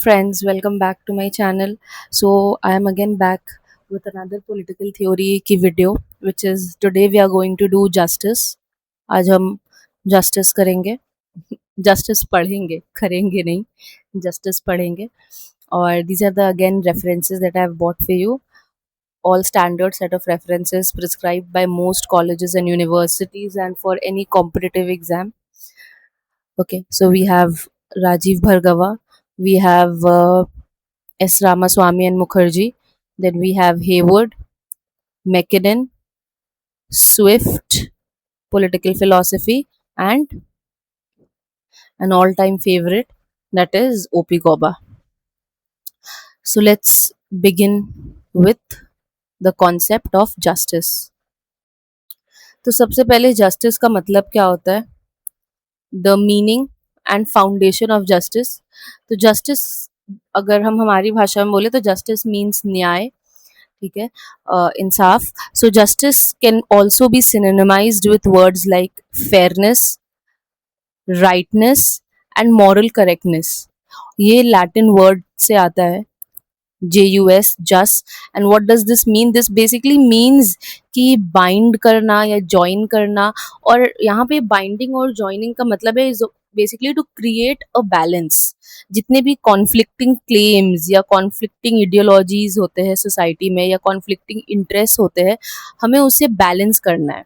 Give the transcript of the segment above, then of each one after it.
Friends, welcome back to my channel. So I am again back with another political theory की video, which is today we are going to do justice. आज हम justice करेंगे, justice पढ़ेंगे, करेंगे नहीं, justice पढ़ेंगे. और these are the again references that I have bought for you. All standard set of references prescribed by most colleges and universities and for any competitive exam. Okay, so we have Rajiv Bhargava, we have S. Ramaswamy and Mukherjee. Then we have Hayward, Mackinnon, Swift, political philosophy, and an all time favorite that is O.P. Goba. So let's begin with the concept of justice. तो सबसे पहले justice का मतलब क्या होता है, the meaning and foundation of justice. तो justice अगर हम हमारी भाषा में बोले तो जस्टिस मीन्स न्याय, ठीक है, इंसाफ. So justice can also be synonymized with words like fairness, rightness and moral correctness. ये लैटिन वर्ड से आता है, JUS, jus. And what does this mean? This basically means कि बाइंड करना या ज्वाइन करना. और यहाँ पे बाइंडिंग और ज्वाइनिंग का मतलब है basically to create a balance. जितने भी कॉन्फ्लिक्टिंग क्लेम्स या कॉन्फ्लिक्टिंग इडियोलॉजीज होते हैं सोसाइटी में या कॉन्फ्लिक्टिंग इंटरेस्ट होते हैं, हमें उसे बैलेंस करना है.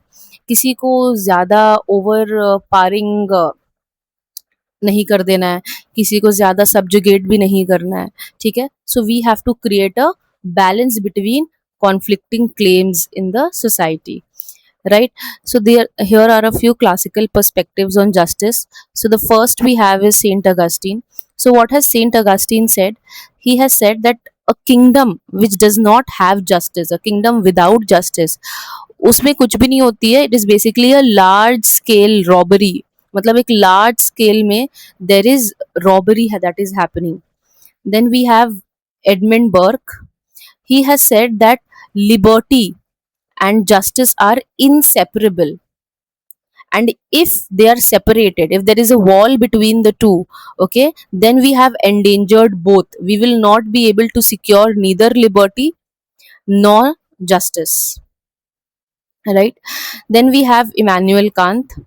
किसी को ज़्यादा ओवर पारिंग नहीं कर देना है, किसी को ज़्यादा सब्जुगेट भी नहीं करना है, ठीक है. So we have to create a balance between conflicting claims in the society, right? So here are a few classical perspectives on justice. So the first we have is Saint Augustine. So what has Saint Augustine said? He has said that a kingdom which does not have justice, a kingdom without justice, उसमें कुछ भी नहीं होती है. It is basically a large scale robbery. मतलब एक large scale में there is robbery that is happening. Then we have Edmund Burke. He has said that liberty and justice are inseparable, and if they are separated, if there is a wall between the two, okay, then we have endangered both. We will not be able to secure neither liberty nor justice, right? Then we have Immanuel Kant,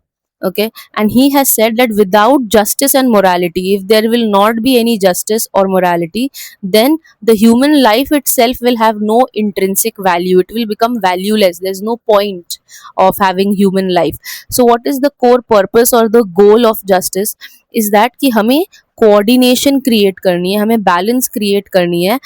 okay, and he has said that without justice and morality, if there will not be any justice or morality, then the human life itself will have no intrinsic value. It will become valueless. There's no point of having human life. So what is the core purpose or the goal of justice is that कि हमें coordination create करनी है, हमें balance create करनी है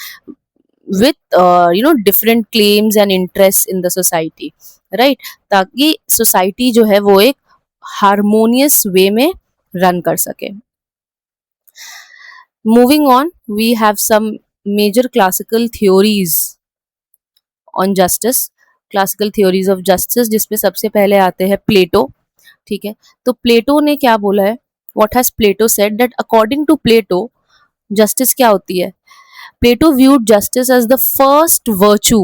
with different claims and interests in the society, right? ताकि society जो है वो एक हारमोनियस वे में रन कर सके. Moving on, we have some major classical theories on justice, classical theories of justice, जिसमें सबसे पहले आते हैं प्लेटो, ठीक है. तो प्लेटो ने क्या बोला है? What has Plato said? That according to Plato justice क्या होती है? Plato viewed justice as the first virtue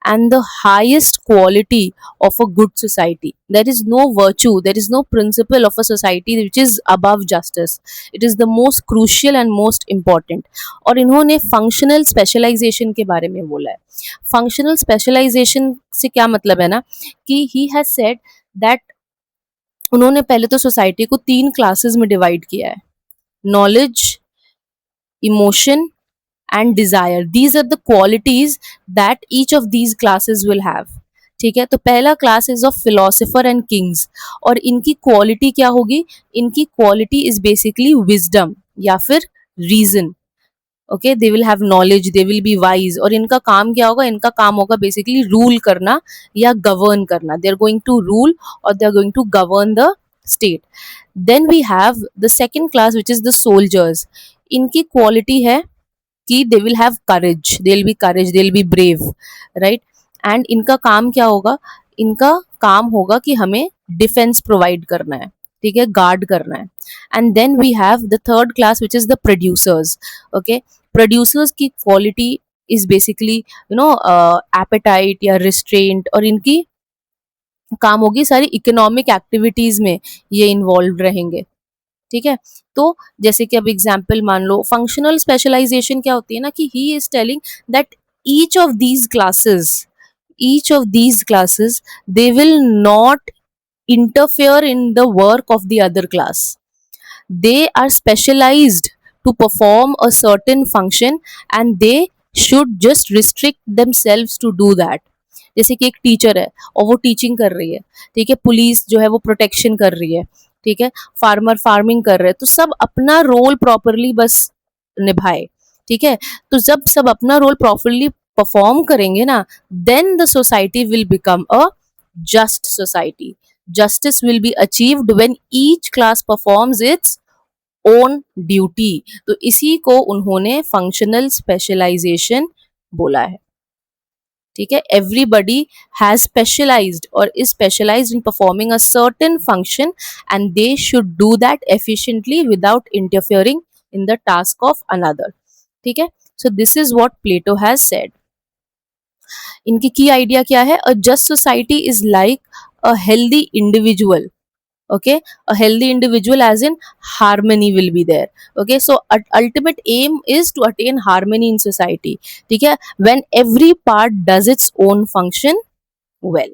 and the highest quality of a good society. There is no virtue, there is no principle of a society which is above justice. It is the most crucial and most important. और इन्होंने functional specialization के बारे में बोला है. Functional specialization से क्या मतलब है ना, कि he has said that उन्होंने पहले तो सोसाइटी को 3 क्लासेस में डिवाइड किया है: knowledge, emotion and desire. These are the qualities that each of these classes will have, ठीक है. तो पहला class is of philosopher and Kings, और इनकी क्वालिटी क्या होगी? इनकी क्वालिटी इज बेसिकली विजडम या फिर reason, okay. They will have knowledge, they will be wise, और इनका काम क्या होगा? इनका काम होगा बेसिकली रूल करना या गवर्न करना. They are going to rule और they are going to govern the state. Then we have the second class which is the soldiers. इनकी क्वालिटी है कि they will have courage, they will be courage, they will be brave, right. And इनका काम क्या होगा? इनका काम होगा कि हमें डिफेंस प्रोवाइड करना है, ठीक है, गार्ड करना है. And then we have the third class which is the producers, okay. Producers की क्वालिटी इज बेसिकली एपेटाइट या रिस्ट्रेंट, और इनकी काम होगी सारी इकोनॉमिक एक्टिविटीज में ये इन्वॉल्व रहेंगे, ठीक है। तो जैसे कि अब एग्जाम्पल मान लो, फंक्शनल स्पेशलाइजेशन क्या होती है ना, कि he is telling that each of these classes each of these classes they will not interfere in the work of the other class. They are specialized to perform a certain function and they should just restrict themselves to do that. जैसे कि एक teacher है और वो teaching कर रही है, ठीक है, पुलिस जो है वो प्रोटेक्शन कर रही है, ठीक है, फार्मर फार्मिंग कर रहे हैं, तो सब अपना रोल प्रॉपरली बस निभाए, ठीक है। तो जब सब अपना रोल प्रॉपरली परफॉर्म करेंगे ना, then the society will become a just society. Justice will be achieved when each class performs its own duty. तो इसी को उन्होंने फंक्शनल स्पेशलाइजेशन बोला है, ठीक है। एवरीबडी हैज स्पेशलाइज्ड और is specialised in performing a certain function and they should do that efficiently without interfering in the task of another, ठीक है। So this is what Plato has said. इनकी की idea क्या है? A just society is like a healthy individual, okay, a healthy individual as in harmony will be there, okay, so ultimate aim is to attain harmony in society, ठीक है, when every part does its own function well.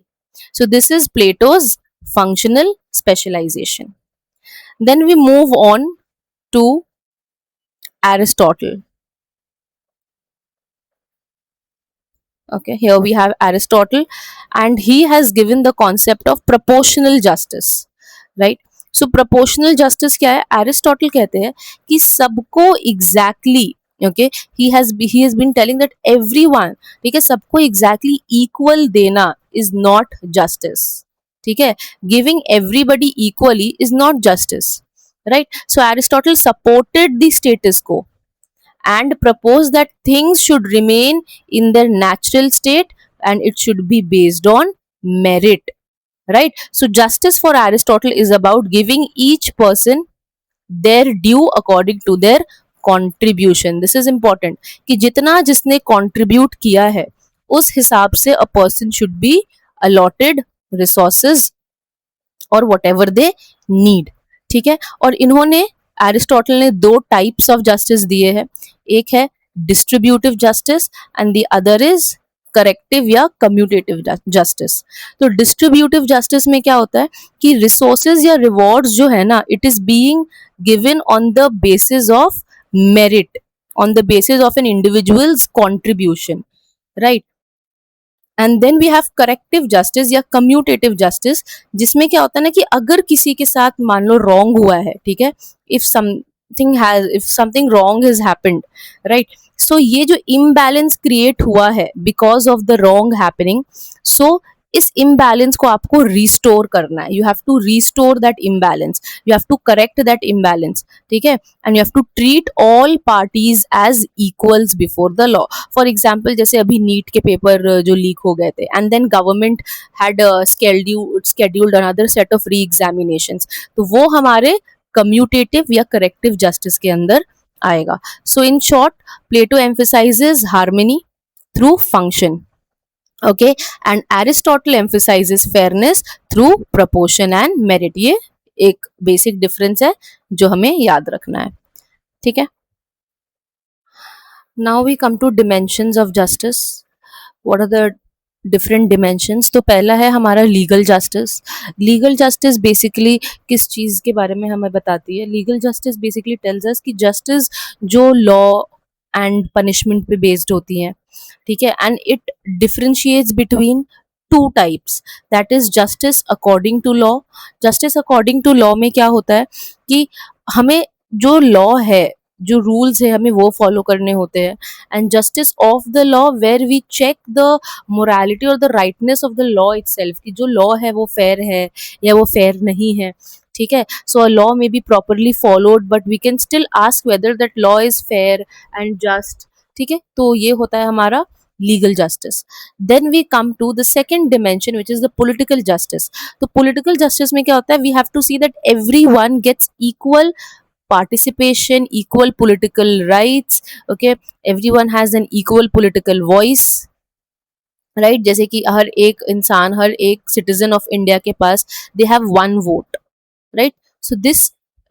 So this is Plato's functional specialization. Then we move on to Aristotle. Okay, here we have Aristotle and he has given the concept of proportional justice, right? So proportional justice क्या है? Aristotle कहते हैं कि सबको exactly, okay, he has been telling that everyone, ठीक है, सबको exactly equal देना is not justice, ठीक है, giving everybody equally is not justice, right? So Aristotle supported the status quo and proposed that things should remain in their natural state and it should be based on merit, right? So justice for Aristotle is about giving each person their due according to their contribution. This is important कि जितना जिसने contribute किया है उस हिसाब से a person should be allotted resources और what ever they need, ठीक है। और इन्होंने, एरिस्टोटल ने दो टाइप्स ऑफ जस्टिस दिए हैं, एक है distributive justice and the other is corrective या कम्यूटेटिव जस्टिस। तो डिस्ट्रीब्यूटिव जस्टिस में क्या होता है कि रिसोर्सेज या रिवॉर्ड्स जो है ना, it is being given on the basis of merit, on the basis of an individual's contribution, right. And then we have corrective justice या कम्यूटेटिव जस्टिस, जिसमें क्या होता है ना कि अगर किसी के साथ मान लो रॉन्ग हुआ है, ठीक है, if something wrong has happened, right, so ये जो इम्बैलेंस क्रिएट हुआ है because of the wrong happening, so इस इम्बैलेंस को आपको रिस्टोर करना है, you have to restore that imbalance, you have to correct that imbalance, ठीक है, and you have to treat all parties as equals before the law. For example जैसे अभी NEET के पेपर जो लीक हो गए थे and then government had scheduled another set of re-examinations, तो वो हमारे कम्यूटेटिव या करेक्टिव जस्टिस के अंदर आएगा। So in short, Plato emphasizes harmony through function, okay, and Aristotle emphasizes fairness through proportion and merit. ये एक बेसिक डिफरेंस है जो हमें याद रखना है, ठीक है। Now we come to dimensions of justice. What are the different dimensions? तो पहला है हमारा legal justice. Legal justice basically किस चीज़ के बारे में हमें बताती है? Legal justice basically tells us कि जस्टिस जो लॉ एंड पनिशमेंट पे बेस्ड होती हैं, ठीक है, and it differentiates between two types, that is justice according to law. Justice according to law में क्या होता है कि हमें जो लॉ है, जो रूल्स है, हमें वो फॉलो करने होते हैं, and justice of the law where we check the morality और the rightness of the law itself, कि जो लॉ है वो फेयर है या वो फेयर नहीं है, ठीक है। So a law may be properly followed but we can still ask whether that law is fair and just, ठीक है। तो ये होता है हमारा legal justice. Then we come to the second dimension which is the political justice. तो political justice में क्या होता है, we have to see that everyone gets equal participation, equal political rights, okay, everyone has an equal political voice, right? जैसे कि हर एक इंसान, हर एक सिटीजन ऑफ इंडिया के पास they have one vote, right? So this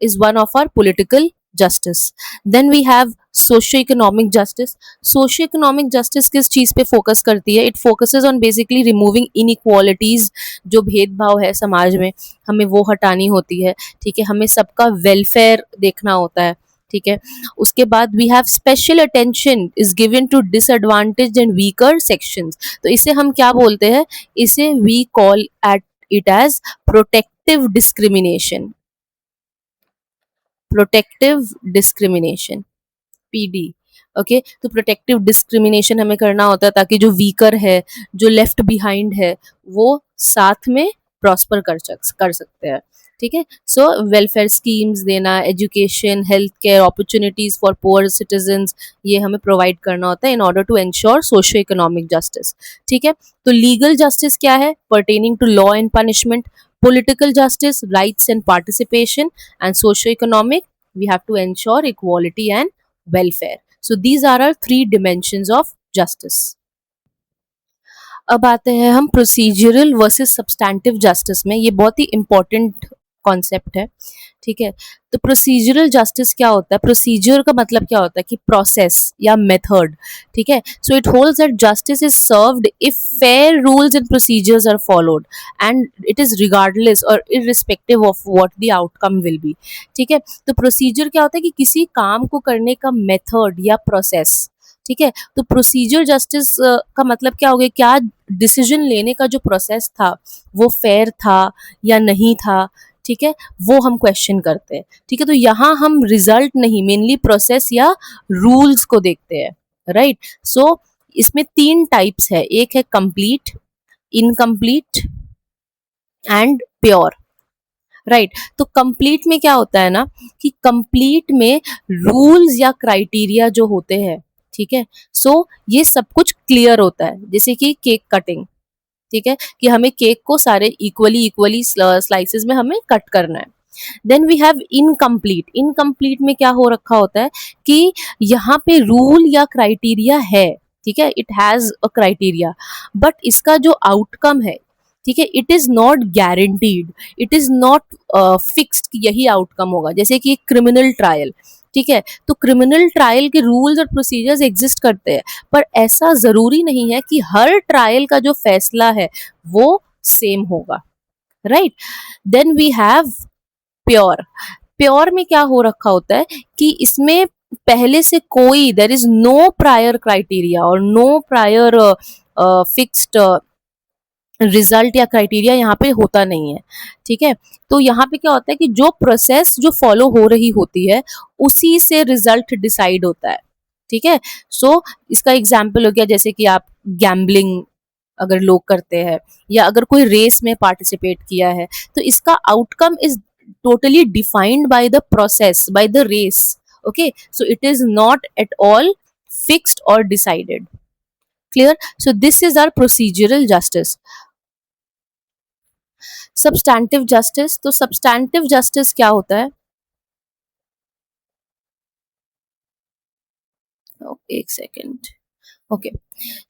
is one of our political justice. Then we have socio-economic justice. Socio-economic justice किस चीज़ पे focus करती है? It focuses on basically removing inequalities. जो भेदभाव है समाज में हमें वो हटानी होती है, ठीक है, हमें सबका वेलफेयर देखना होता है, ठीक है। उसके बाद we have special attention is given to disadvantage and weaker sections. तो इसे हम क्या बोलते हैं? इसे we call at it as protective discrimination. Protective discrimination, PD. Okay, तो प्रोटेक्टिव डिस्क्रिमिनेशन हमें करना होता है ताकि जो वीकर है, जो लेफ्ट बिहाइंड है, वो साथ में प्रॉस्पर कर सकते हैं, ठीक है। सो वेलफेयर स्कीम्स देना, education, health care opportunities for poor citizens, ये हमें प्रोवाइड करना होता है in order to ensure socio economic justice, ठीक है। तो लीगल जस्टिस क्या है? Pertaining to law and punishment. Political justice, rights and participation, and socio-economic, we have to ensure equality and welfare. So these are our three dimensions of justice. अब आते हैं हम procedural versus substantive justice में। ये बहुत ही important concept है, ठीक है। तो प्रोसीजरल जस्टिस क्या होता है? प्रोसीजर का मतलब क्या होता है? कि प्रोसेस या मेथड, ठीक है। So it holds that justice is served if fair rules and procedures are followed and it is regardless और irrespective of what the outcome will be, ठीक है। तो प्रोसीजर क्या होता है? कि किसी काम को करने का मेथड या प्रोसेस, ठीक है। तो प्रोसीजर जस्टिस का मतलब क्या हो गया? क्या डिसीजन लेने का जो प्रोसेस था वो फेयर था या नहीं था, ठीक है, वो हम क्वेश्चन करते हैं, ठीक है। तो यहाँ हम रिजल्ट नहीं, मेनली प्रोसेस या रूल्स को देखते हैं, राइट। सो इसमें तीन टाइप्स है, एक है complete, incomplete and pure, right. तो कंप्लीट में क्या होता है ना, कि कंप्लीट में रूल्स या क्राइटेरिया जो होते हैं, ठीक है, सो ये सब कुछ क्लियर होता है। जैसे कि केक कटिंग, ठीक है, कि हमें केक को सारे इक्वली इक्वली स्लाइसेस में हमें कट करना है। Then we have incomplete. Incomplete में क्या हो रखा होता है? कि यहाँ पे रूल या क्राइटेरिया है, ठीक है, it has a criteria, but इसका जो आउटकम है, ठीक है, it is not guaranteed, it is not fixed कि यही आउटकम होगा। जैसे कि क्रिमिनल ट्रायल, ठीक है, तो क्रिमिनल ट्रायल के रूल्स और प्रोसीजर्स एग्जिस्ट करते हैं, पर ऐसा जरूरी नहीं है कि हर ट्रायल का जो फैसला है वो सेम होगा, right. Then we have pure. Pure में क्या हो रखा होता है? कि इसमें पहले से कोई, there is no prior criteria और नो प्रायर फिक्स्ड रिजल्ट या क्राइटेरिया यहाँ पे होता नहीं है, ठीक है। तो यहाँ पे क्या होता है? कि जो प्रोसेस जो फॉलो हो रही होती है उसी से रिजल्ट डिसाइड होता है, ठीक है। सो इसका एग्जाम्पल हो गया, जैसे कि आप गैम्बलिंग अगर लोग करते हैं या अगर कोई रेस में पार्टिसिपेट किया है, तो इसका outcome is totally defined by the process, by the race, okay. So it is not at all fixed और decided, clear. So this is our procedural justice. Substantive justice. तो सब्सटैंटिव जस्टिस क्या होता है? एक second, okay.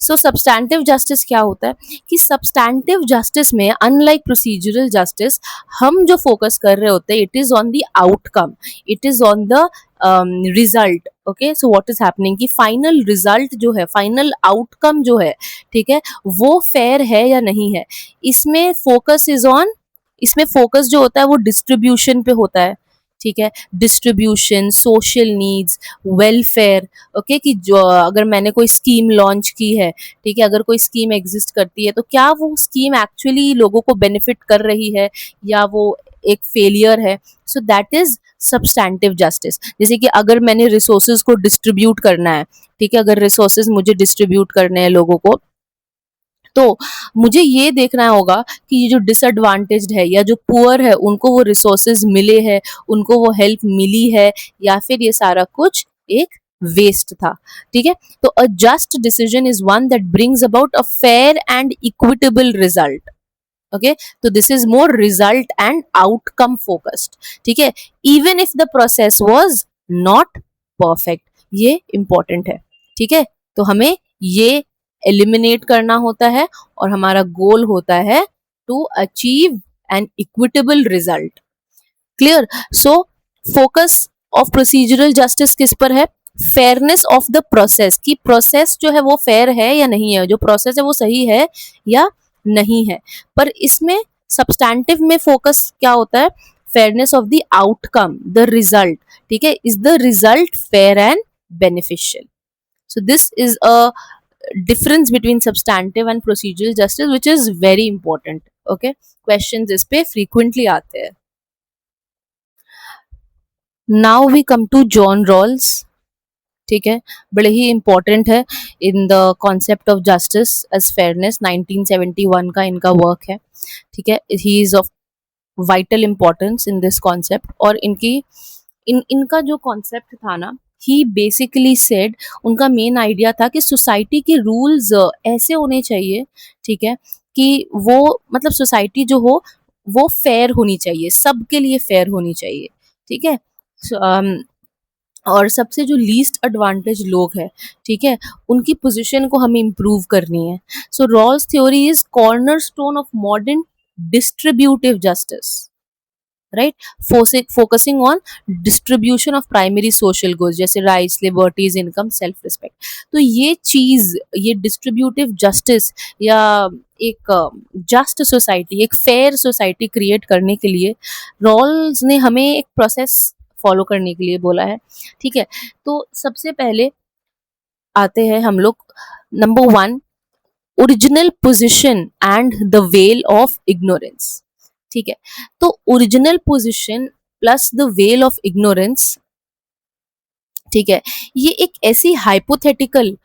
So substantive justice क्या होता है? कि सब्सटैंटिव जस्टिस में अनलाइक प्रोसीजरल जस्टिस, हम जो फोकस कर रहे होते हैं, it is on the outcome, it is on the result, okay. So what is happening? कि फाइनल रिजल्ट जो है, फाइनल आउटकम जो है, ठीक है, वो फेयर है या नहीं है। इसमें फोकस इज ऑन, इसमें फोकस जो होता है वो डिस्ट्रीब्यूशन पे होता है, ठीक है। Distribution, social needs, welfare, okay. कि जो अगर मैंने कोई स्कीम लॉन्च की है, ठीक है, अगर कोई स्कीम एग्जिस्ट करती है, तो क्या वो स्कीम एक्चुअली लोगों को बेनिफिट कर रही है या वो एक फेलियर है। So that is substantive justice. जैसे कि अगर मैंने रिसोर्सेज को डिस्ट्रीब्यूट करना है, ठीक है, अगर रिसोर्सेज मुझे डिस्ट्रीब्यूट करने हैं लोगों को, तो मुझे ये देखना होगा कि ये जो डिसएडवांटेज्ड है या जो पुअर है उनको वो रिसोर्सेज मिले हैं, उनको वो हेल्प मिली है, या फिर ये सारा कुछ एक वेस्ट था, ठीक है। तो a just decision is one that brings about a fair and equitable result, okay. तो this is more result and outcome focused, ठीक है, even if the process was not perfect. ये इंपॉर्टेंट है, ठीक है। तो हमें ये एलिमिनेट करना होता है और हमारा गोल होता है to achieve an equitable result, clear. So focus of procedural justice किस पर है? फेयरनेस ऑफ द प्रोसेस, कि प्रोसेस जो है वो फेयर है या नहीं है, जो प्रोसेस है वो सही है या नहीं है। पर इसमें सब्सटैंटिव में फोकस क्या होता है? Fairness of the outcome, the result. ठीक है, is the result fair and beneficial? So this is a difference between substantive and procedural justice which is very important. Okay, questions इस पे frequently आते हैं. Now we come to John Rawls. ठीक है, बड़े ही इम्पोर्टेंट है in the concept of justice as fairness. 1971 का इनका वर्क है. ठीक है, he is of vital importance in this concept. और इनका जो कॉन्सेप्ट था ना, ही बेसिकली सेड, उनका मेन आइडिया था कि सोसाइटी के रूल्स ऐसे होने चाहिए, ठीक है, कि वो मतलब सोसाइटी जो हो वो फेयर होनी चाहिए, सबके लिए फेयर होनी चाहिए. ठीक है. So, और सबसे जो लीस्ट एडवांटेज लोग हैं, ठीक है, उनकी पोजीशन को हमें इम्प्रूव करनी है. So Rawls theory is cornerstone of modern distributive justice, right, focusing on distribution of primary social goods जैसे rights, liberties, income, self respect. तो ये चीज, ये डिस्ट्रीब्यूटिव जस्टिस या एक जस्ट सोसाइटी, एक फेयर सोसाइटी क्रिएट करने के लिए रॉल्स ने हमें एक प्रोसेस फॉलो करने के लिए बोला है. ठीक है, तो सबसे पहले आते हैं हम लोग number one, original position and the well of ignorance. ठीक है, तो original position plus the well of ignorance, ठीक है, ये एक ऐसी हाइपोथेटिकल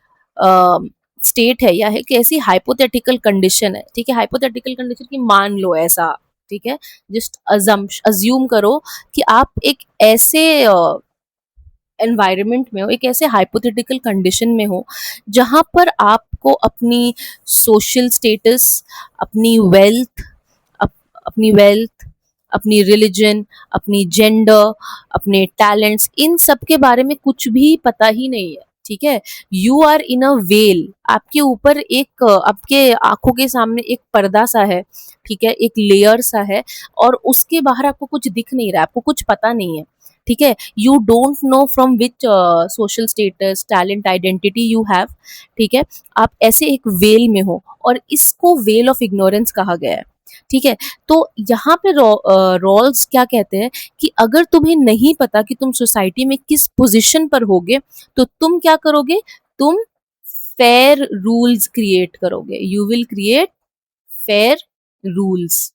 स्टेट है या है कि ऐसी हाइपोथेटिकल कंडीशन है. ठीक है, हाइपोथेटिकल कंडीशन की मान लो ऐसा. ठीक है, जस्ट अज्यूम करो कि आप एक ऐसे एनवायरनमेंट में हो, एक ऐसे हाइपोथेटिकल कंडीशन में हो जहां पर आपको अपनी सोशल स्टेटस, अपनी वेल्थ, अप, अपनी वेल्थ, अपनी रिलीजन, अपनी जेंडर, अपने टैलेंट्स, इन सब के बारे में कुछ भी पता ही नहीं है. ठीक है, you are in a well, आपके ऊपर एक आपके आंखों के सामने एक पर्दा सा है. ठीक है, एक लेयर सा है और उसके बाहर आपको कुछ दिख नहीं रहा है, आपको कुछ पता नहीं है. ठीक है, you don't know from which social status, talent, identity you have. ठीक है, आप ऐसे एक वेल में हो और इसको वेल ऑफ इग्नोरेंस कहा गया है. ठीक है, तो यहाँ पे रॉल्स क्या कहते हैं कि अगर तुम्हें नहीं पता कि तुम सोसाइटी में किस पोजीशन पर होगे, तो तुम क्या करोगे? तुम फेयर रूल्स क्रिएट करोगे. You will create fair rules,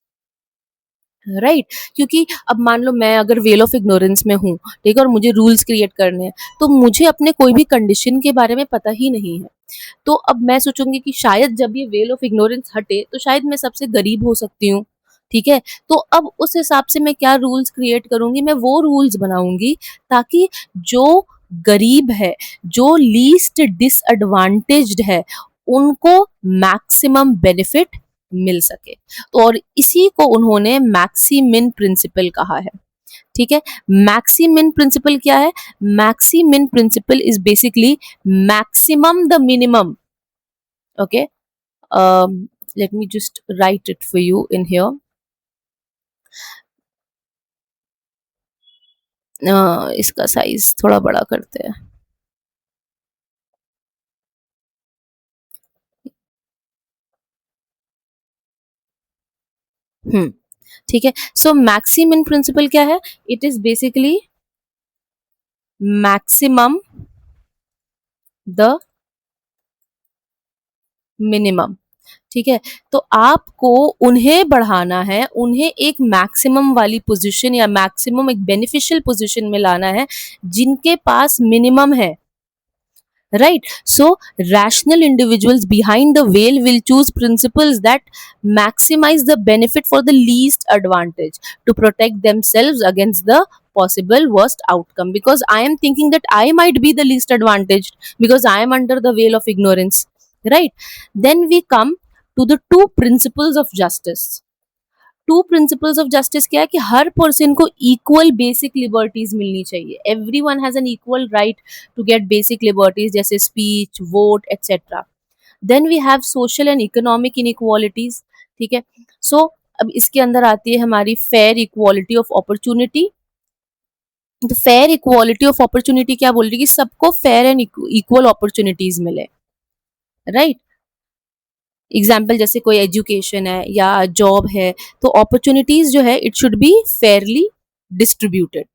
right. क्योंकि अब मान लो मैं अगर वेल ऑफ इग्नोरेंस में हूँ, ठीक है, और मुझे रूल्स क्रिएट करने हैं, तो मुझे अपने कोई भी कंडीशन के बारे में पता ही नहीं है. तो अब मैं सोचूंगी कि शायद जब ये वेल ऑफ इग्नोरेंस हटे तो शायद मैं सबसे गरीब हो सकती हूँ. ठीक है, तो अब उस हिसाब से मैं क्या रूल्स क्रिएट करूंगी? मैं वो रूल्स बनाऊंगी ताकि जो गरीब है, जो लीस्ट डिसएडवांटेज्ड है, उनको मैक्सिमम बेनिफिट मिल सके. तो और इसी को उन्होंने मैक्सिमिन प्रिंसिपल कहा है. ठीक है, मैक्सिमिन प्रिंसिपल क्या है? Maximin principle is basically maximum the minimum. Okay, let me just write it for you in here. इसका साइज थोड़ा बड़ा करते हैं. ठीक है, सो मैक्सिमिन प्रिंसिपल क्या है? It is basically maximum the minimum. ठीक है, तो आपको उन्हें बढ़ाना है, उन्हें एक मैक्सिमम वाली पोजीशन या मैक्सिमम एक बेनिफिशियल पोजीशन में लाना है जिनके पास मिनिमम है, right? So rational individuals behind the veil will choose principles that maximize the benefit for the least advantage to protect themselves against the possible worst outcome, because I am thinking that I might be the least advantaged because I am under the veil of ignorance, right? Then we come to the two principles of justice. Two principles of justice क्या है कि हर person को equal basic liberties मिलनी चाहिए. Everyone has an equal right to get basic liberties जैसे speech, vote, etcetera. Then we have social and economic inequalities. ठीक है, सो अब इसके अंदर आती है हमारी फेयर इक्वालिटी ऑफ अपॉर्चुनिटी, तो फेयर इक्वालिटी ऑफ अपॉर्चुनिटी क्या बोल रही है कि सबको फेयर एंड इक्वल अपॉर्चुनिटीज मिले, राइट। एग्जाम्पल जैसे कोई एजुकेशन है या जॉब है, तो अपॉर्चुनिटीज जो है it should be fairly distributed.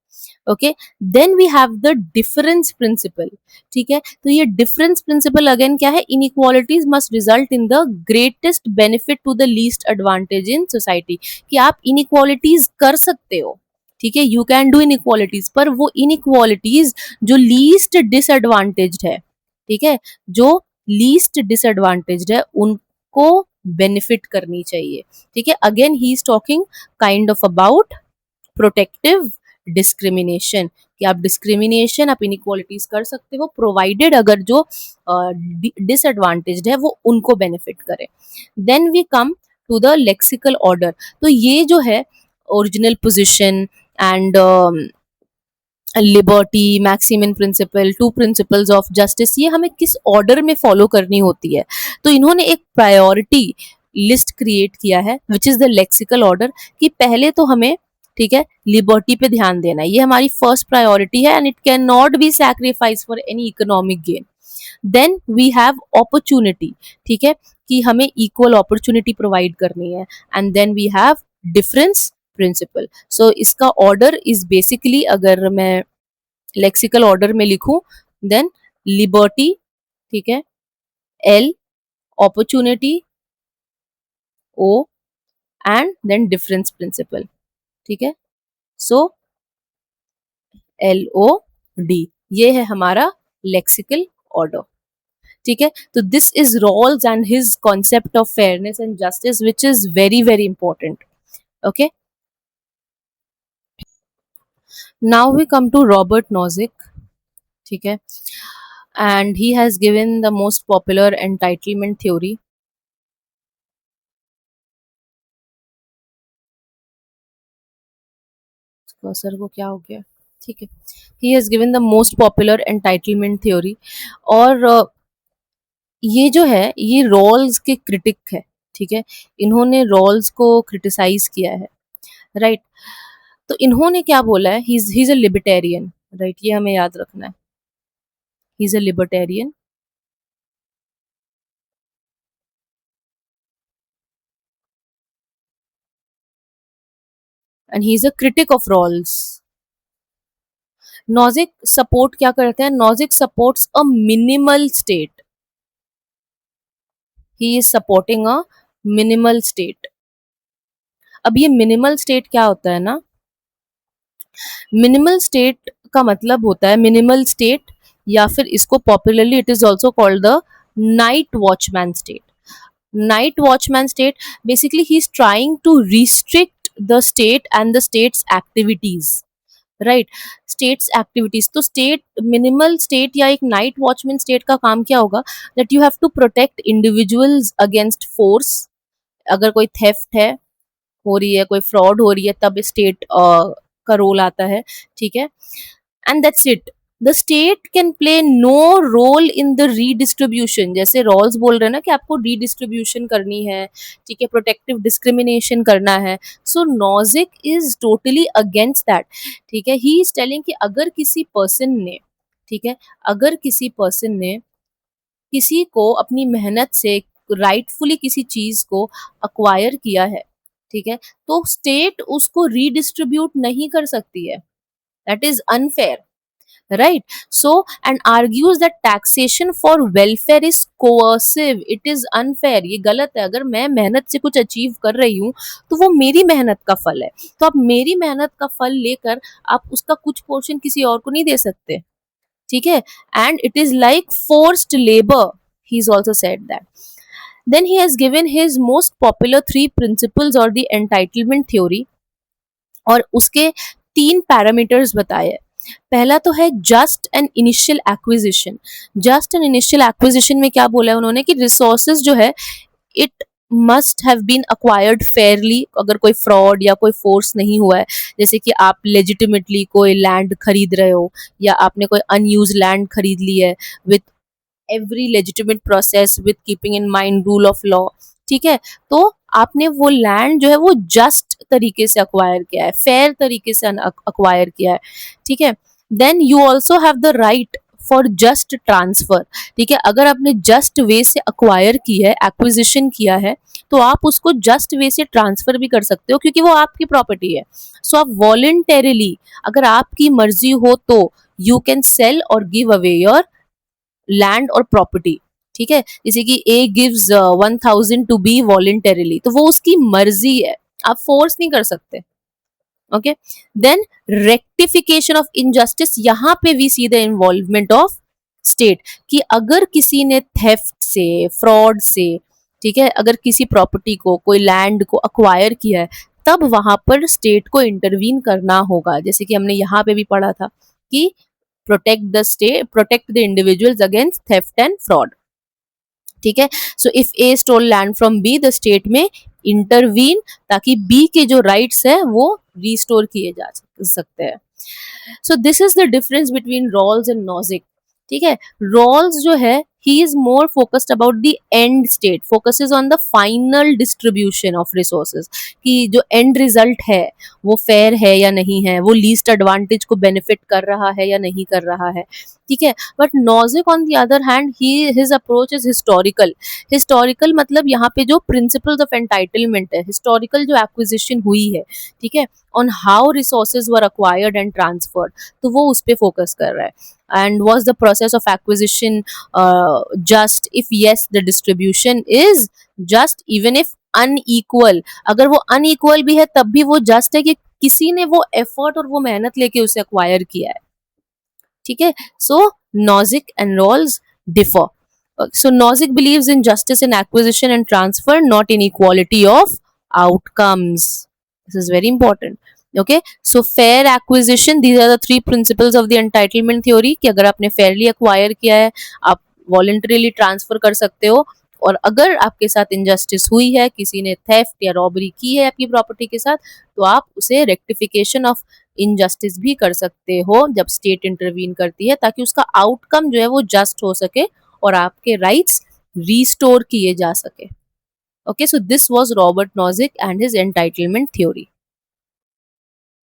Okay, then we have the difference principle. ठीक है, तो ये डिफरेंस प्रिंसिपल अगेन क्या है, inequalities must result in the greatest benefit to the least advantage in society. कि आप इनइक्वालिटीज कर सकते हो, ठीक है, यू कैन डू इनइक्वालिटीज, पर वो इनइक्वालिटीज जो लीस्ट डिसएडवांटेज्ड है, ठीक है, जो लीस्ट डिसएडवांटेज्ड है उनको बेनिफिट करनी चाहिए। ठीक है, again he is talking kind of about protective discrimination, कि आप डिस्क्रिमिनेशन, आप इनइक्वालिटीज कर सकते हो प्रोवाइडेड अगर जो डिसएडवांटेज्ड है वो उनको बेनिफिट करे। Then we come to the lexical order. तो ये जो है original position and liberty, maximum principle, two principles of justice, ये हमें किस ऑर्डर में फॉलो करनी होती है। तो इन्होंने एक प्रायोरिटी लिस्ट क्रिएट किया है विच इज द लेक्सिकल ऑर्डर, कि पहले तो हमें, ठीक है, लिबर्टी पे ध्यान देना है, ये हमारी फर्स्ट प्रायोरिटी है and it can not be sacrifice for any economic gain. Then we have opportunity, ठीक है, कि हमें इक्वल अपॉर्चुनिटी प्रोवाइड करनी है, and then we have difference principle. So इसका ऑर्डर इज बेसिकली, अगर मैं लेक्सिकल ऑर्डर में लिखूं, देन लिबर्टी, ठीक है, L, opportunity, O, and then difference principle. ठीक है, सो LOD, ये है हमारा लेक्सिकल ऑर्डर। ठीक है, तो this is Rawls and his concept of fairness and justice which is very very important. Okay, now we come to Robert Nozick. ठीक है, and he has given the most popular entitlement theory. Cursor को क्या हो गया, ठीक है, he has given the most popular entitlement theory. और ये जो है ये रॉल्स के क्रिटिक है। ठीक है, इन्होंने रॉल्स को क्रिटिसाइज किया है, राइट। तो इन्होंने क्या बोला है, he is a libertarian, right, ये हमें याद रखना है, he is a libertarian and he is a critic of Rawls. Nozick support क्या करते हैं, Nozick supports a minimal state, he is supporting a minimal state. अब ये मिनिमल स्टेट क्या होता है ना, मिनिमल स्टेट का मतलब होता है, मिनिमल स्टेट, या फिर इसको popularly it is also called the night watchman state. Night watchman state, basically he is trying to restrict the state and the states activities, right, states activities. तो state, minimal state या एक night watchman state का काम क्या होगा, that you have to protect individuals against force. अगर कोई theft है, हो रही है, कोई फ्रॉड हो रही है, तब स्टेट का रोल आता है। ठीक है, and that's it. The state can play no role in the redistribution, जैसे रॉल्स बोल रहे हैं ना कि आपको रीडिस्ट्रीब्यूशन करनी है, ठीक है, प्रोटेक्टिव डिस्क्रिमिनेशन करना है। So Nozick is totally against that. ठीक है, ही इज टेलिंग कि अगर किसी पर्सन ने, ठीक है, अगर किसी पर्सन ने किसी को अपनी मेहनत से राइटफुली किसी चीज को अक्वायर किया है, ठीक है, तो स्टेट उसको रीडिस्ट्रीब्यूट नहीं कर सकती है, that is unfair, right. So and argues that taxation for welfare is coercive, it is unfair, ये गलत है। अगर मैं मेहनत से कुछ अचीव कर रही हूँ तो वो मेरी मेहनत का फल है, तो आप मेरी मेहनत का फल लेकर आप उसका कुछ पोर्शन किसी और को नहीं दे सकते। ठीक है, and it is like forced labour, he has also said that. Then he has given his most popular three principles or the entitlement theory, और उसके तीन पैरामीटर्स बताए। पहला तो है just an initial acquisition. Just an initial acquisition में क्या बोला है उन्होंने कि रिसोर्सेज जो है it must have been acquired fairly, अगर कोई फ्रॉड या कोई फोर्स नहीं हुआ है, जैसे कि आप लेजिटिमेटली कोई लैंड खरीद रहे हो या आपने कोई अनयूज लैंड खरीद ली है with every legitimate process with keeping in mind rule of law, ठीक है, तो आपने वो लैंड जो है वो जस्ट तरीके से अक्वायर किया है, फेयर तरीके से अक्वायर किया है, ठीक है। Then you also have the right for just transfer, ठीक है। अगर आपने जस्ट वे से अक्वायर की है, एक्विजिशन किया है, तो आप उसको जस्ट वे से ट्रांसफर भी कर सकते हो क्योंकि वो आपकी प्रॉपर्टी है। सो आप वॉलेंटेरिली, अगर आपकी मर्जी हो तो यू कैन सेल और गिव अवे योर लैंड और प्रॉपर्टी, ठीक है। जैसे कि A gives 1000 to be voluntarily, तो वो उसकी मर्जी है, आप फोर्स नहीं कर सकते। Okay, then rectification of injustice, यहां पे we see the involvement of state, कि अगर किसी ने थेफ्ट से, फ्रॉड से, ठीक है, अगर किसी प्रॉपर्टी को, कोई लैंड को अक्वायर किया है, तब वहां पर स्टेट को इंटरवीन करना होगा। जैसे कि हमने यहाँ पे भी पढ़ा था कि protect the individuals against theft and fraud, ठीक है। So if A stole land from B, the state में इंटरवीन, ताकि बी के जो राइट्स है वो रिस्टोर किए जा सकते हैं। So this is the difference between Rawls and Nozick, ठीक है। रॉल्स जो है, he is more focused about the end state, focuses on the final distribution of resources, कि जो एंड रिजल्ट है वो फेयर है या नहीं है, वो लीस्ट एडवांटेज को बेनिफिट कर रहा है या नहीं कर रहा है, ठीक है। But Nozick on the other hand, he his approach is historical. Historical मतलब यहाँ पे जो प्रिंसिपल्स ऑफ एंटाइटलमेंट है, हिस्टोरिकल जो एक्विजिशन हुई है, ठीक है, on how resources were acquired and transferred, तो वो उस पर फोकस कर रहा है। And was the process of acquisition just? If yes, the distribution is just, even if unequal, अगर वो unequal भी है तब भी वो just है कि किसी ने वो effort और वो मेहनत लेके उसे acquire किया है, ठीक है। So Nozick and Rawls differ. So Nozick believes in justice in acquisition and transfer, not in equality of outcomes. This is very important. Okay, so fair acquisition, these are the three principles of the entitlement theory, कि अगर आपने fairly acquire किया है, आप voluntarily transfer कर सकते हो, और अगर आपके साथ injustice हुई है, किसी ने theft या robbery की है आपकी property के साथ, तो आप उसे rectification of injustice भी कर सकते हो जब state intervene करती है, ताकि उसका outcome जो है वो just हो सके और आपके rights restore किए जा सके। Okay, so this was Robert Nozick and his entitlement theory.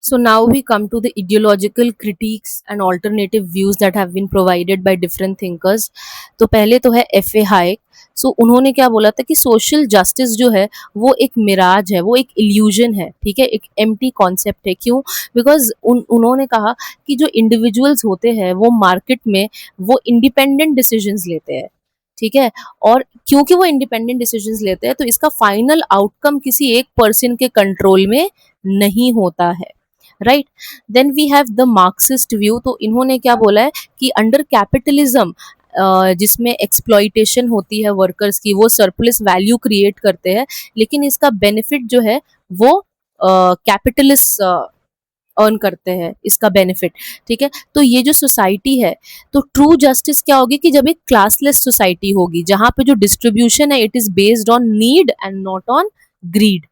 So now we come to the ideological critiques and alternative views that have been provided by different thinkers. तो पहले तो है F.A. Hayek. सो उन्होंने क्या बोला था कि सोशल जस्टिस जो है वो एक मिराज है, वो एक इल्यूजन है, ठीक है, एक एम्प्टी कॉन्सेप्ट है। क्यों? बिकॉज उन्होंने कहा कि जो इंडिविजुअल्स होते हैं वो मार्केट में वो इंडिपेंडेंट डिसीजंस लेते हैं, ठीक है, और क्योंकि वो इंडिपेंडेंट डिसीजंस लेते हैं तो इसका फाइनल आउटकम किसी एक पर्सन के कंट्रोल में नहीं होता है, right. Then we have the Marxist view. तो इन्होंने क्या बोला है कि अंडर कैपिटलिज्म, जिसमें एक्सप्लॉइटेशन होती है वर्कर्स की, वो सरप्लस वैल्यू क्रिएट करते हैं, लेकिन इसका बेनिफिट जो है वो कैपिटलिस्ट अर्न करते हैं इसका बेनिफिट, ठीक है। तो ये जो सोसाइटी है, तो ट्रू जस्टिस क्या होगी कि जब एक क्लासलेस सोसाइटी होगी जहां पे जो डिस्ट्रीब्यूशन है it is based on need and not on greed.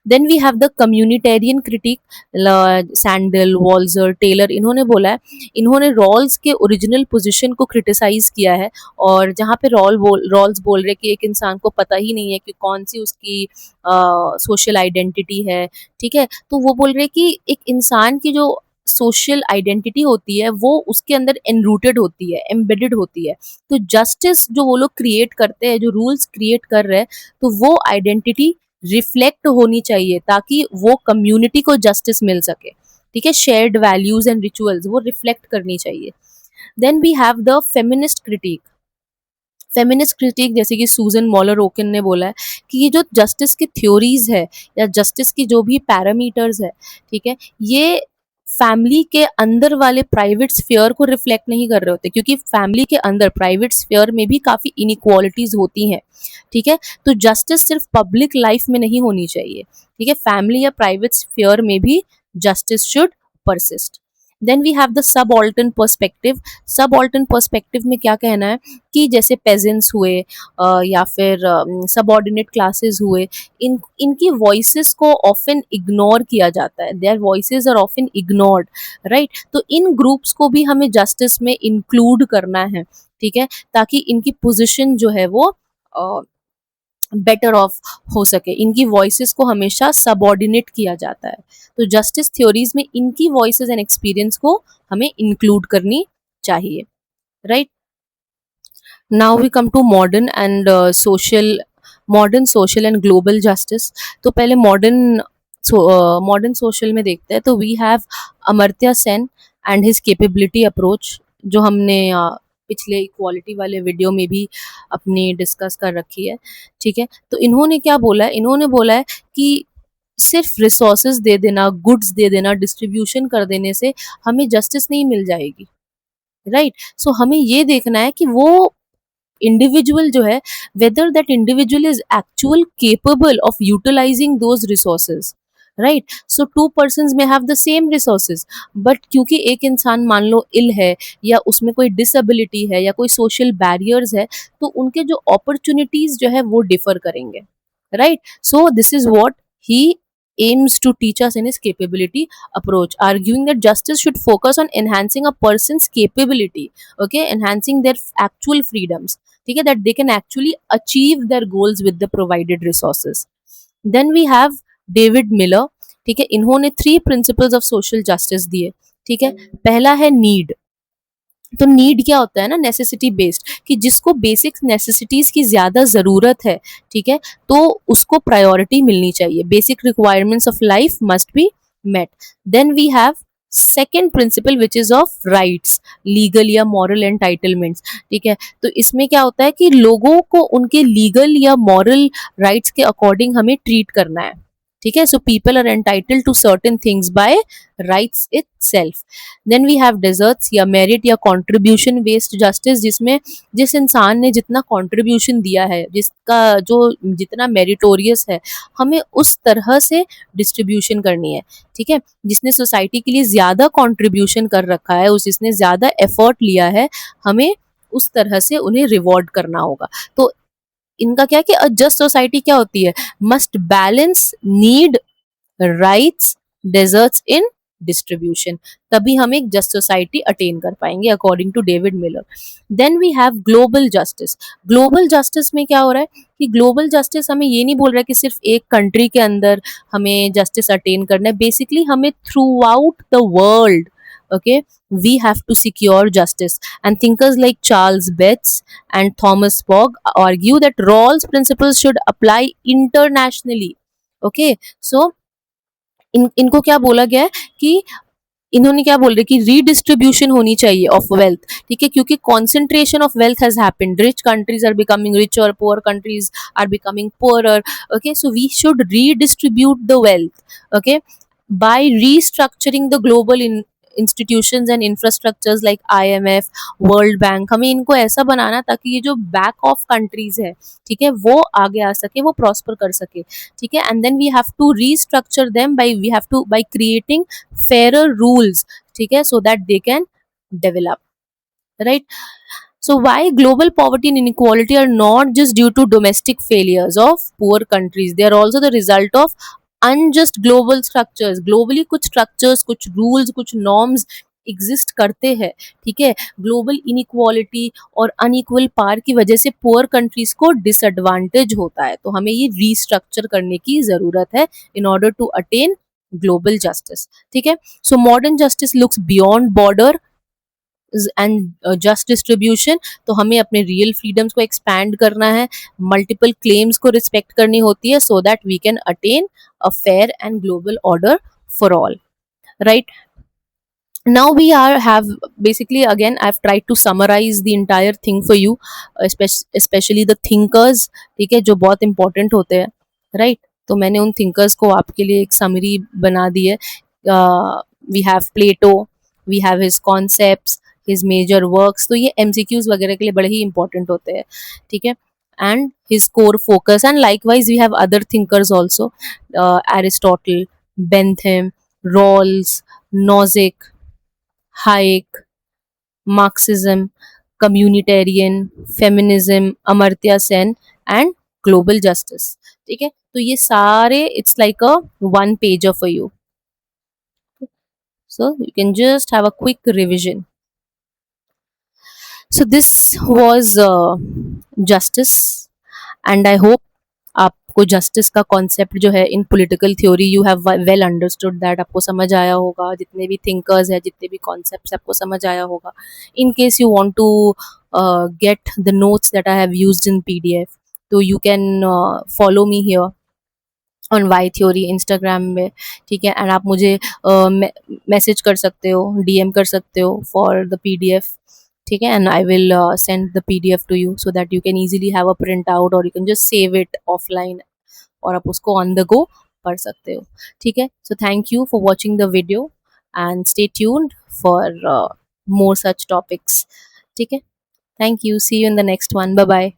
Then we have the communitarian critic, Sandel, Walzer, Taylor, इन्होंने बोला है, इन्होंने रॉल्स के ओरिजिनल पोजीशन को क्रिटिसाइज किया है, और जहाँ पे रॉल्स बोल रहे कि एक इंसान को पता ही नहीं है कि कौन सी उसकी सोशल आइडेंटिटी है, ठीक है। तो वो बोल रहे कि एक इंसान की जो सोशल आइडेंटिटी होती है वो उसके अंदर एनरूटेड होती है, एम्बेडेड होती है। तो जस्टिस जो वो लोग क्रिएट करते हैं, जो रूल्स क्रिएट कर रहे हैं, तो वो आइडेंटिटी रिफ्लेक्ट होनी चाहिए ताकि वो कम्युनिटी को जस्टिस मिल सके, ठीक है। शेयर्ड वैल्यूज एंड रिचुअल्स वो रिफ्लेक्ट करनी चाहिए। Then we have the feminist critic. Feminist critic जैसे कि सूजन मॉलर ओकिन ने बोला है कि ये जो जस्टिस की थ्योरीज है या जस्टिस की जो भी पैरामीटर्स है, ठीक है, ये फैमिली के अंदर वाले प्राइवेट स्फीयर को रिफ्लेक्ट नहीं कर रहे होते, क्योंकि फैमिली के अंदर प्राइवेट स्फीयर में भी काफ़ी इनइक्वालिटीज होती हैं, ठीक है। तो जस्टिस सिर्फ पब्लिक लाइफ में नहीं होनी चाहिए, ठीक है, फैमिली या प्राइवेट स्फीयर में भी justice should persist. Then we have the subaltern perspective. Subaltern perspective में क्या कहना है कि जैसे पेजेंट्स हुए या फिर सबऑर्डिनेट क्लासेस हुए, इनकी वॉइसेस को ऑफन इग्नोर किया जाता है, their voices are often ignored, right. तो इन ग्रुप्स को भी हमें जस्टिस में इंक्लूड करना है, ठीक है, ताकि इनकी पोजीशन जो है वो बेटर ऑफ हो सके, इनकी वॉइसेस को हमेशा सबऑर्डिनेट किया जाता है। तो जस्टिस थ्योरीज में इनकी वॉइसेस एंड एक्सपीरियंस को हमें इंक्लूड करनी चाहिए, right. Now we come to social modern social and global justice. तो पहले मॉडर्न सोशल में देखते हैं। तो we have Amartya Sen and his capability approach, जो हमने पिछले इक्वालिटी वाले वीडियो में भी अपनी डिस्कस कर रखी है, ठीक है। तो इन्होंने क्या बोला है, इन्होंने बोला है कि सिर्फ रिसोर्सेज दे देना, गुड्स दे देना, डिस्ट्रीब्यूशन कर देने से हमें जस्टिस नहीं मिल जाएगी, राइट। सो हमें ये देखना है कि वो individual जो है, whether that individual is actual capable of utilizing those resources, right। So two persons may have the same resources, but क्योंकि एक इंसान मान लो इल है, या उसमें कोई डिसेबिलिटी है, या कोई सोशल बैरियर्स है, तो उनके जो अपॉर्चुनिटीज जो है वो डिफर करेंगे, right। So this is what he aims to teach us in his capability approach, arguing that justice should focus on enhancing a person's capability, okay, enhancing their actual freedoms, ठीक है, that they can actually achieve their goals with the provided resources। Then we have David Miller, ठीक है, इन्होंने 3 principles of social justice दिए, ठीक है। पहला है नीड। तो नीड क्या होता है ना, नेसेसिटी बेस्ड, कि जिसको बेसिक नेसेसिटीज की ज्यादा जरूरत है, ठीक है, तो उसको प्रायोरिटी मिलनी चाहिए, basic requirements of life must be met. Then we have second principle which is of rights, legal या मॉरल एंटाइटलमेंट्स, ठीक है। तो इसमें क्या होता है कि लोगों को उनके लीगल या मॉरल राइट्स के अकॉर्डिंग हमें ट्रीट करना है, ठीक है। So people are entitled to certain things by rights itself. Then we have deserts या मेरिट या कंट्रीब्यूशन बेस्ड जस्टिस, जिसमें जिस इंसान ने जितना कंट्रीब्यूशन दिया है, जिसका जो जितना मेरिटोरियस है, हमें उस तरह से डिस्ट्रीब्यूशन करनी है, ठीक है। जिसने सोसाइटी के लिए ज्यादा कंट्रीब्यूशन कर रखा है, उस जिसने ज्यादा एफर्ट लिया है, हमें उस तरह से उन्हें रिवॉर्ड करना होगा। तो इनका क्या कि जस्ट सोसाइटी क्या होती है, must balance need, rights, deserts in distribution, तभी हम एक जस्ट सोसाइटी अटेन कर पाएंगे, according to David Miller. Then we have global justice. Global justice में क्या हो रहा है कि ग्लोबल जस्टिस हमें ये नहीं बोल रहा है कि सिर्फ एक कंट्री के अंदर हमें जस्टिस अटेन करना है, बेसिकली हमें through out the world, okay, we have to secure justice। And thinkers like Charles Betts and Thomas Pogge argue that Rawls principles should apply internationally, okay। So इनको क्या बोला गया है कि इन्होंने क्या बोल रहे कि रीडिस्ट्रीब्यूशन होनी चाहिए ऑफ वेल्थ, ठीक है, क्योंकि concentration of wealth has happened, rich countries are becoming richer, poor countries are becoming poorer, okay. So we should redistribute the wealth, okay, by restructuring the global institutions and infrastructures like IMF, world bank, हमें इनको ऐसा बनाना ताकि ये जो back of countries है, ठीक है, वो आगे आ सके, वो प्रॉस्पर कर सके, ठीक है। And then we have to restructure them by creating fairer rules, ठीक है, so that they can develop, right. So why global poverty and inequality are not just due to domestic failures of poor countries, they are also the result of unjust global structures। globally कुछ structures, कुछ rules, कुछ norms exist करते हैं, ठीक है। Global inequality और unequal पार की वजह से पुअर कंट्रीज को डिसएडवांटेज होता है, तो हमें ये रीस्ट्रक्चर करने की जरूरत है in order to attain global justice, ठीक है। So modern justice looks beyond border and just distribution. तो हमें अपने रियल फ्रीडम्स को एक्सपैंड करना है, मल्टीपल क्लेम्स को रिस्पेक्ट करनी होती है, so that we can attain a fair and global order for all, right. Now we are have basically, again I've tried to summarize the entire thing for you, especially the thinkers, ठीक है, जो बहुत important होते हैं, right। तो मैंने उन thinkers को आपके लिए एक summary बना दी है। We have Plato, we have his concepts, his major works, तो ये MCQs वगैरह के लिए बड़े ही important होते हैं, ठीक है। And his core focus, and likewise we have other thinkers also, Aristotle, Bentham, Rawls, Nozick, Hayek, Marxism, communitarian, feminism, Amartya Sen and global justice, ठीक है। तो ये सारे it's like a one page for you, so you can just have a quick revision। So this was justice, and I hope आपको justice का concept जो है इन political theory you have well understood that, आपको समझ आया होगा, जितने भी थिंकर्स है, जितने भी कॉन्सेप्ट्स आपको समझ आया होगा. In case you want to get the notes that I have used in PDF, तो you can follow me here on Y theory Instagram में. ठीक है, एंड आप मुझे मैसेज कर सकते हो, डीएम कर सकते हो फॉर द पीडीएफ. ठीक है, and I will send the PDF to you so that you can easily have a print out, और you can just save it offline, और आप उसको ऑन द गो पढ़ सकते हो. ठीक है, so thank you for watching the video and stay tuned for more such topics. ठीक है, thank you, see you in the next one, bye bye.